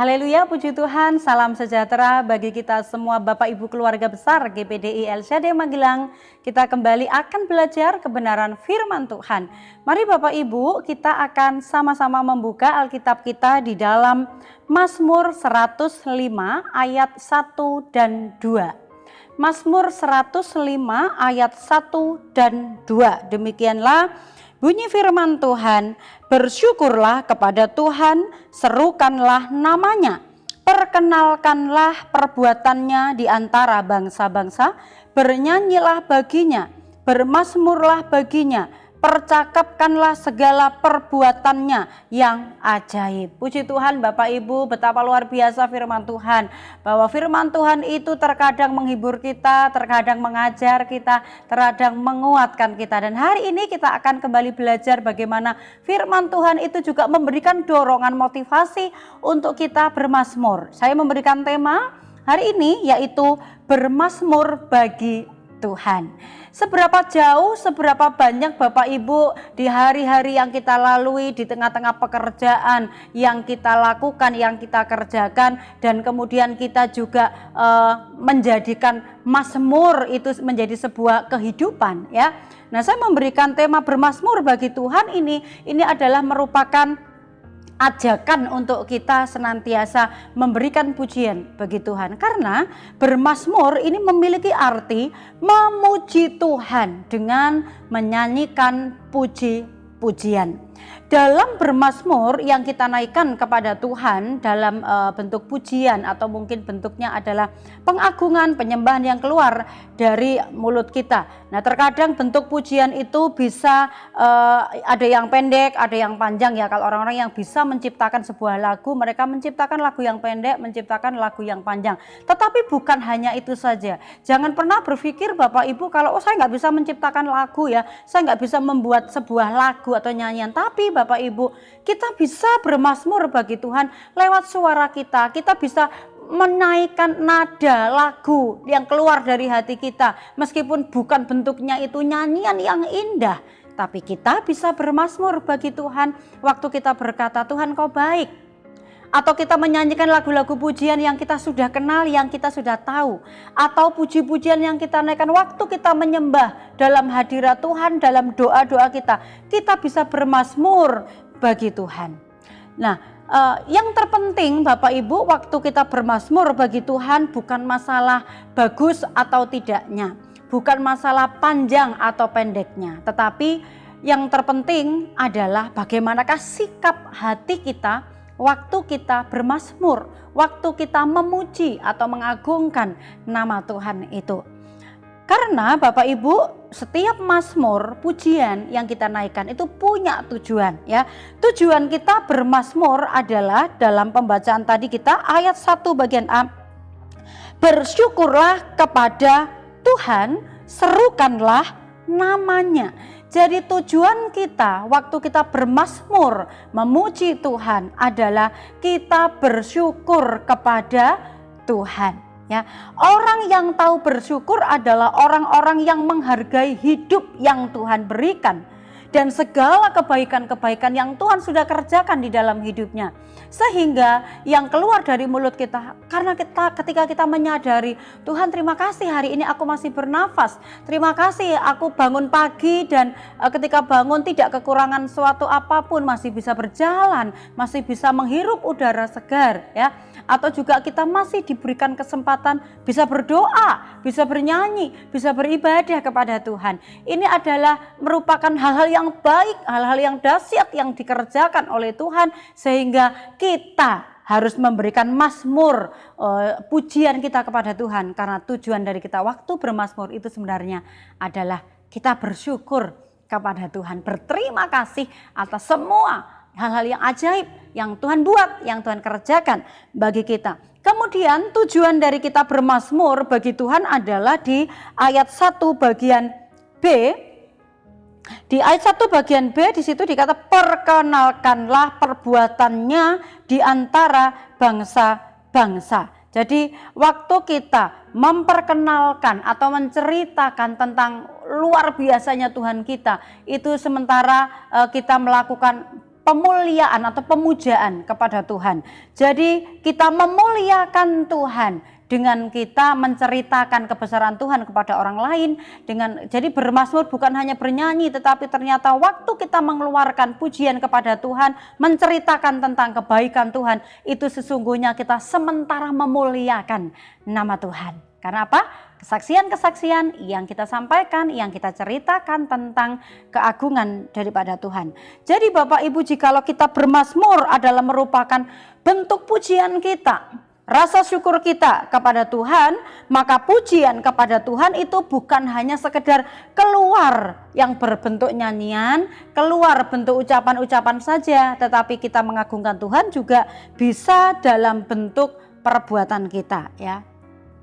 Haleluya, puji Tuhan, salam sejahtera bagi kita semua Bapak Ibu keluarga besar GPDI El Shaddai Magelang. Kita kembali akan belajar kebenaran firman Tuhan. Mari Bapak Ibu, kita akan sama-sama membuka Alkitab kita di dalam Mazmur 105 ayat 1 dan 2. Mazmur 105 ayat 1 dan 2. Demikianlah bunyi firman Tuhan, bersyukurlah kepada Tuhan, serukanlah namanya, perkenalkanlah perbuatannya di antara bangsa-bangsa, bernyanyilah baginya, bermazmurlah baginya, percakapkanlah segala perbuatannya yang ajaib. Puji Tuhan Bapak Ibu, betapa luar biasa firman Tuhan. Bahwa firman Tuhan itu terkadang menghibur kita, terkadang mengajar kita, terkadang menguatkan kita. Dan hari ini kita akan kembali belajar bagaimana firman Tuhan itu juga memberikan dorongan motivasi untuk kita bermazmur. Saya memberikan tema hari ini yaitu bermazmur bagi Tuhan. Seberapa jauh, seberapa banyak Bapak Ibu di hari-hari yang kita lalui, di tengah-tengah pekerjaan yang kita lakukan, yang kita kerjakan, dan kemudian kita juga menjadikan mazmur itu menjadi sebuah kehidupan, ya. Nah, saya memberikan tema bermazmur bagi Tuhan ini adalah merupakan ajakan untuk kita senantiasa memberikan pujian bagi Tuhan. Karena bermazmur ini memiliki arti memuji Tuhan dengan menyanyikan puji-pujian. Dalam bermazmur yang kita naikkan kepada Tuhan dalam bentuk pujian atau mungkin bentuknya adalah pengagungan, penyembahan yang keluar dari mulut kita. Nah, terkadang bentuk pujian itu bisa ada yang pendek, ada yang panjang, ya. Kalau orang-orang yang bisa menciptakan sebuah lagu, mereka menciptakan lagu yang pendek, menciptakan lagu yang panjang. Tetapi bukan hanya itu saja. Jangan pernah berpikir Bapak Ibu kalau saya nggak bisa menciptakan lagu, ya, saya nggak bisa membuat sebuah lagu atau nyanyian. Tapi Bapak Ibu, kita bisa bermazmur bagi Tuhan lewat suara kita. Kita bisa menaikkan nada lagu yang keluar dari hati kita. Meskipun bukan bentuknya itu nyanyian yang indah, tapi kita bisa bermazmur bagi Tuhan waktu kita berkata, Tuhan Kau baik. Atau kita menyanyikan lagu-lagu pujian yang kita sudah kenal, yang kita sudah tahu. Atau puji-pujian yang kita naikkan waktu kita menyembah dalam hadirat Tuhan, dalam doa-doa kita. Kita bisa bermazmur bagi Tuhan. Nah, yang terpenting Bapak Ibu waktu kita bermazmur bagi Tuhan bukan masalah bagus atau tidaknya. Bukan masalah panjang atau pendeknya. Tetapi yang terpenting adalah bagaimanakah sikap hati kita waktu kita bermazmur, waktu kita memuji atau mengagungkan nama Tuhan itu. Karena Bapak Ibu, setiap mazmur, pujian yang kita naikkan itu punya tujuan, ya. Tujuan kita bermazmur adalah dalam pembacaan tadi kita ayat 1 bagian A. Bersyukurlah kepada Tuhan, serukanlah namanya. Jadi tujuan kita waktu kita bermazmur memuji Tuhan adalah kita bersyukur kepada Tuhan, ya. Orang yang tahu bersyukur adalah orang-orang yang menghargai hidup yang Tuhan berikan dan segala kebaikan-kebaikan yang Tuhan sudah kerjakan di dalam hidupnya. Sehingga yang keluar dari mulut kita, karena ketika kita menyadari, Tuhan terima kasih hari ini aku masih bernafas, terima kasih aku bangun pagi dan ketika bangun tidak kekurangan suatu apapun, masih bisa berjalan, masih bisa menghirup udara segar, ya. Atau juga kita masih diberikan kesempatan bisa berdoa, bisa bernyanyi, bisa beribadah kepada Tuhan. Ini adalah merupakan hal-hal yang baik, hal-hal yang dahsyat yang dikerjakan oleh Tuhan, sehingga kita harus memberikan mazmur, pujian kita kepada Tuhan. Karena tujuan dari kita waktu bermazmur itu sebenarnya adalah kita bersyukur kepada Tuhan, berterima kasih atas semua hal-hal yang ajaib yang Tuhan buat, yang Tuhan kerjakan bagi kita. Kemudian tujuan dari kita bermazmur bagi Tuhan adalah di ayat 1 bagian B. Di ayat 1 bagian B di situ dikata perkenalkanlah perbuatannya di antara bangsa-bangsa. Jadi waktu kita memperkenalkan atau menceritakan tentang luar biasanya Tuhan kita, itu sementara kita melakukan pemuliaan atau pemujaan kepada Tuhan. Jadi kita memuliakan Tuhan dengan kita menceritakan kebesaran Tuhan kepada orang lain. Jadi bermazmur bukan hanya bernyanyi, tetapi ternyata waktu kita mengeluarkan pujian kepada Tuhan, menceritakan tentang kebaikan Tuhan, itu sesungguhnya kita sementara memuliakan nama Tuhan. Karena apa? Kesaksian-kesaksian yang kita sampaikan, yang kita ceritakan tentang keagungan daripada Tuhan. Jadi Bapak Ibu, jikalau kita bermazmur adalah merupakan bentuk pujian kita, rasa syukur kita kepada Tuhan, maka pujian kepada Tuhan itu bukan hanya sekedar keluar yang berbentuk nyanyian, keluar bentuk ucapan-ucapan saja, tetapi kita mengagungkan Tuhan juga bisa dalam bentuk perbuatan kita, ya.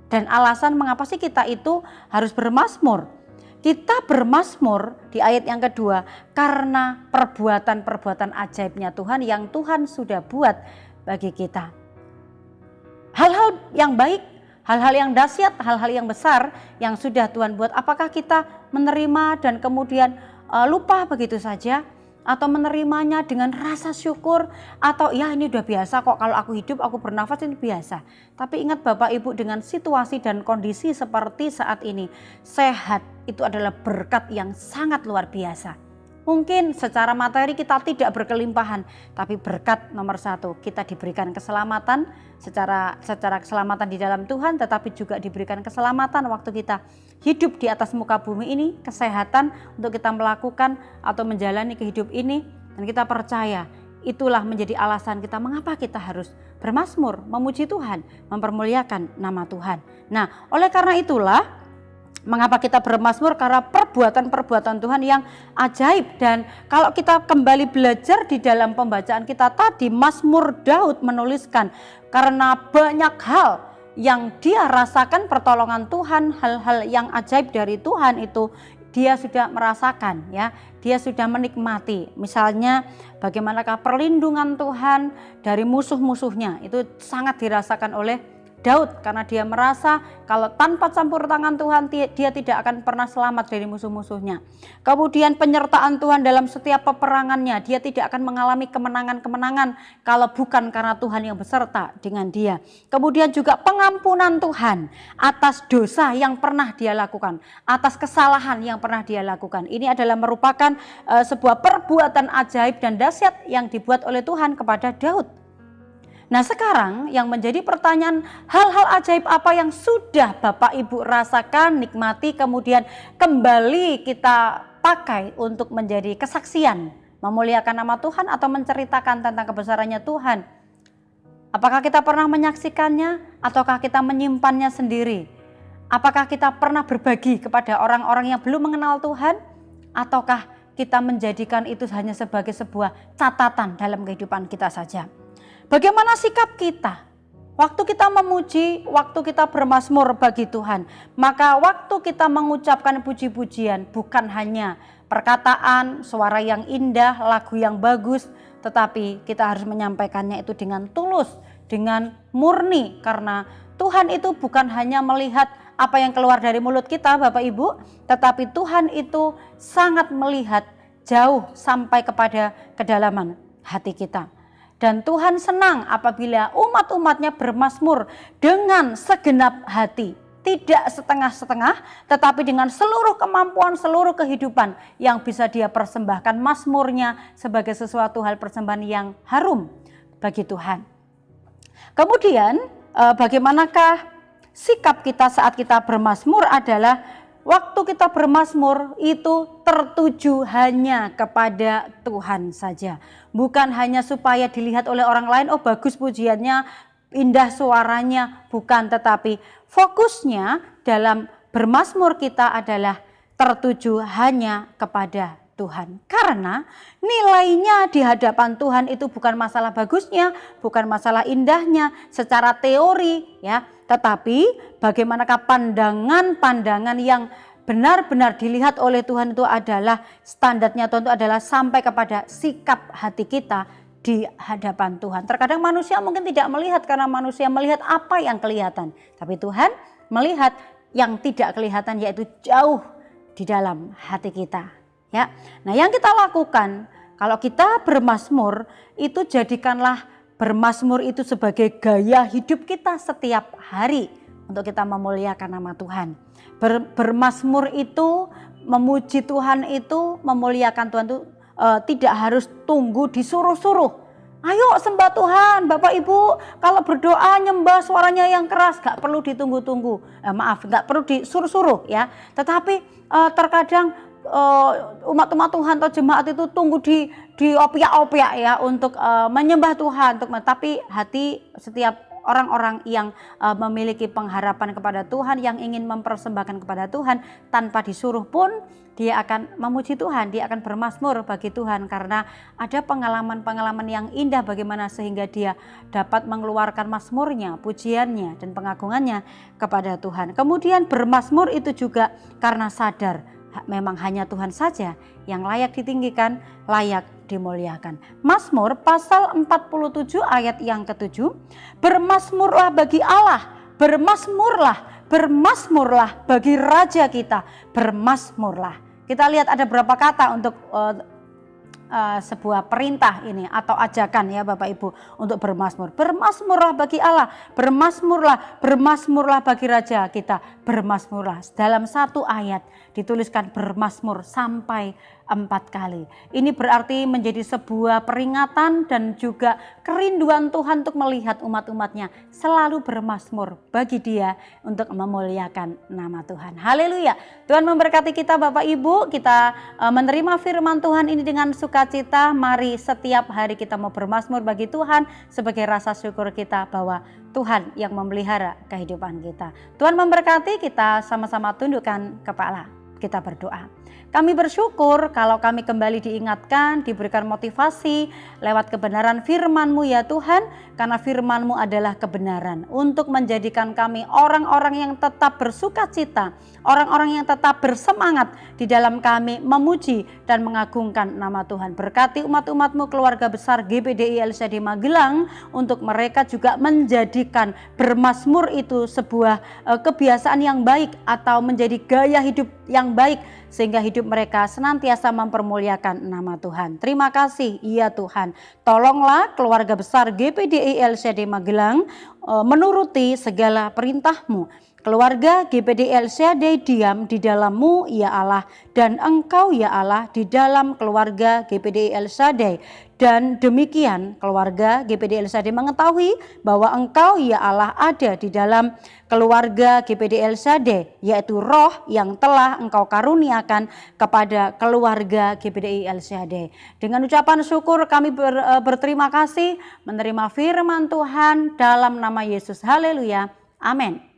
Dan alasan mengapa sih kita itu harus bermazmur? Kita bermazmur di ayat yang kedua karena perbuatan-perbuatan ajaibnya Tuhan yang Tuhan sudah buat bagi kita. Hal-hal yang baik, hal-hal yang dahsyat, hal-hal yang besar yang sudah Tuhan buat. Apakah kita menerima dan kemudian lupa begitu saja? Atau menerimanya dengan rasa syukur, atau ya ini udah biasa kok, kalau aku hidup, aku bernafas ini biasa. Tapi ingat Bapak Ibu, dengan situasi dan kondisi seperti saat ini, sehat itu adalah berkat yang sangat luar biasa. Mungkin secara materi kita tidak berkelimpahan, tapi berkat nomor satu, kita diberikan keselamatan, secara keselamatan di dalam Tuhan, tetapi juga diberikan keselamatan waktu kita hidup di atas muka bumi ini, kesehatan untuk kita melakukan atau menjalani kehidupan ini, dan kita percaya itulah menjadi alasan kita mengapa kita harus bermazmur, memuji Tuhan, mempermuliakan nama Tuhan. Nah, oleh karena itulah mengapa kita bermazmur, karena perbuatan-perbuatan Tuhan yang ajaib. Dan kalau kita kembali belajar di dalam pembacaan kita tadi, Mazmur Daud menuliskan karena banyak hal yang dia rasakan pertolongan Tuhan, hal-hal yang ajaib dari Tuhan itu dia sudah merasakan, ya, dia sudah menikmati. Misalnya bagaimanakah perlindungan Tuhan dari musuh-musuhnya, itu sangat dirasakan oleh Daud karena dia merasa kalau tanpa campur tangan Tuhan dia tidak akan pernah selamat dari musuh-musuhnya. Kemudian penyertaan Tuhan dalam setiap peperangannya, dia tidak akan mengalami kemenangan-kemenangan kalau bukan karena Tuhan yang beserta dengan dia. Kemudian juga pengampunan Tuhan atas dosa yang pernah dia lakukan, atas kesalahan yang pernah dia lakukan. Ini adalah merupakan sebuah perbuatan ajaib dan dahsyat yang dibuat oleh Tuhan kepada Daud. Nah, sekarang yang menjadi pertanyaan, hal-hal ajaib apa yang sudah Bapak Ibu rasakan, nikmati, kemudian kembali kita pakai untuk menjadi kesaksian, memuliakan nama Tuhan atau menceritakan tentang kebesarannya Tuhan? Apakah kita pernah menyaksikannya ataukah kita menyimpannya sendiri? Apakah kita pernah berbagi kepada orang-orang yang belum mengenal Tuhan? Ataukah kita menjadikan itu hanya sebagai sebuah catatan dalam kehidupan kita saja? Bagaimana sikap kita? Waktu kita memuji, waktu kita bermazmur bagi Tuhan, maka waktu kita mengucapkan puji-pujian bukan hanya perkataan, suara yang indah, lagu yang bagus, tetapi kita harus menyampaikannya itu dengan tulus, dengan murni, karena Tuhan itu bukan hanya melihat apa yang keluar dari mulut kita Bapak Ibu, tetapi Tuhan itu sangat melihat jauh sampai kepada kedalaman hati kita. Dan Tuhan senang apabila umat-umatnya bermazmur dengan segenap hati. Tidak setengah-setengah, tetapi dengan seluruh kemampuan, seluruh kehidupan yang bisa dia persembahkan mazmurnya sebagai sesuatu hal persembahan yang harum bagi Tuhan. Kemudian bagaimanakah sikap kita saat kita bermazmur adalah waktu kita bermazmur itu tertuju hanya kepada Tuhan saja. Bukan hanya supaya dilihat oleh orang lain, oh bagus pujiannya, indah suaranya, bukan, tetapi fokusnya dalam bermazmur kita adalah tertuju hanya kepada Tuhan. Karena nilainya di hadapan Tuhan itu bukan masalah bagusnya, bukan masalah indahnya secara teori, ya, tetapi bagaimanakah pandangan-pandangan yang benar-benar dilihat oleh Tuhan itu adalah standarnya Tuhan itu adalah sampai kepada sikap hati kita di hadapan Tuhan. Terkadang manusia mungkin tidak melihat karena manusia melihat apa yang kelihatan, tapi Tuhan melihat yang tidak kelihatan, yaitu jauh di dalam hati kita. Ya, nah yang kita lakukan kalau kita bermazmur, itu jadikanlah bermazmur itu sebagai gaya hidup kita setiap hari untuk kita memuliakan nama Tuhan. Bermazmur itu, memuji Tuhan itu, memuliakan Tuhan itu tidak harus tunggu disuruh-suruh. Ayo sembah Tuhan, Bapak Ibu, kalau berdoa nyembah suaranya yang keras, gak perlu ditunggu-tunggu, gak perlu disuruh-suruh ya. Tetapi terkadang umat-umat Tuhan atau jemaat itu tunggu di opiak-opiak ya untuk menyembah Tuhan, tapi hati setiap orang-orang yang memiliki pengharapan kepada Tuhan, yang ingin mempersembahkan kepada Tuhan tanpa disuruh pun dia akan memuji Tuhan, dia akan bermazmur bagi Tuhan karena ada pengalaman-pengalaman yang indah bagaimana sehingga dia dapat mengeluarkan mazmurnya, pujiannya dan pengagungannya kepada Tuhan. Kemudian bermazmur itu juga karena sadar memang hanya Tuhan saja yang layak ditinggikan, layak dimuliakan. Mazmur pasal 47 ayat yang ke-7, bermazmurlah bagi Allah, bermazmurlah bagi Raja kita, bermazmurlah. Kita lihat ada berapa kata untuk sebuah perintah ini atau ajakan ya Bapak Ibu untuk bermazmur. Bermazmurlah bagi Allah, bermazmurlah bagi Raja kita, bermazmurlah. Dalam satu ayat dituliskan bermazmur sampai 4 kali. Ini berarti menjadi sebuah peringatan dan juga kerinduan Tuhan untuk melihat umat-umatnya selalu bermazmur bagi Dia untuk memuliakan nama Tuhan. Haleluya. Tuhan memberkati kita Bapak Ibu, kita menerima firman Tuhan ini dengan sukacita. Mari setiap hari kita mau bermazmur bagi Tuhan sebagai rasa syukur kita bahwa Tuhan yang memelihara kehidupan kita. Tuhan memberkati, kita sama-sama tundukkan kepala. Kita berdoa. Kami bersyukur kalau kami kembali diingatkan, diberikan motivasi lewat kebenaran firman-Mu ya Tuhan, karena firman-Mu adalah kebenaran untuk menjadikan kami orang-orang yang tetap bersukacita, orang-orang yang tetap bersemangat di dalam kami memuji dan mengagungkan nama Tuhan. Berkati umat-umat-Mu, keluarga besar GPDI LCD Magelang, untuk mereka juga menjadikan bermazmur itu sebuah kebiasaan yang baik atau menjadi gaya hidup yang baik, sehingga hidup mereka senantiasa mempermuliakan nama Tuhan. Terima kasih ya Tuhan. Tolonglah keluarga besar GPDI LCD Magelang menuruti segala perintah-Mu. Keluarga GPDI LCD diam di dalam-Mu ya Allah, dan Engkau ya Allah di dalam keluarga GPDI LCD. Dan demikian keluarga GPDI LCD mengetahui bahwa Engkau ya Allah ada di dalam keluarga GPDI LCD, yaitu roh yang telah Engkau karuniakan kepada keluarga GPDI LCD. Dengan ucapan syukur kami berterima kasih menerima firman Tuhan dalam nama Yesus. Haleluya. Amin.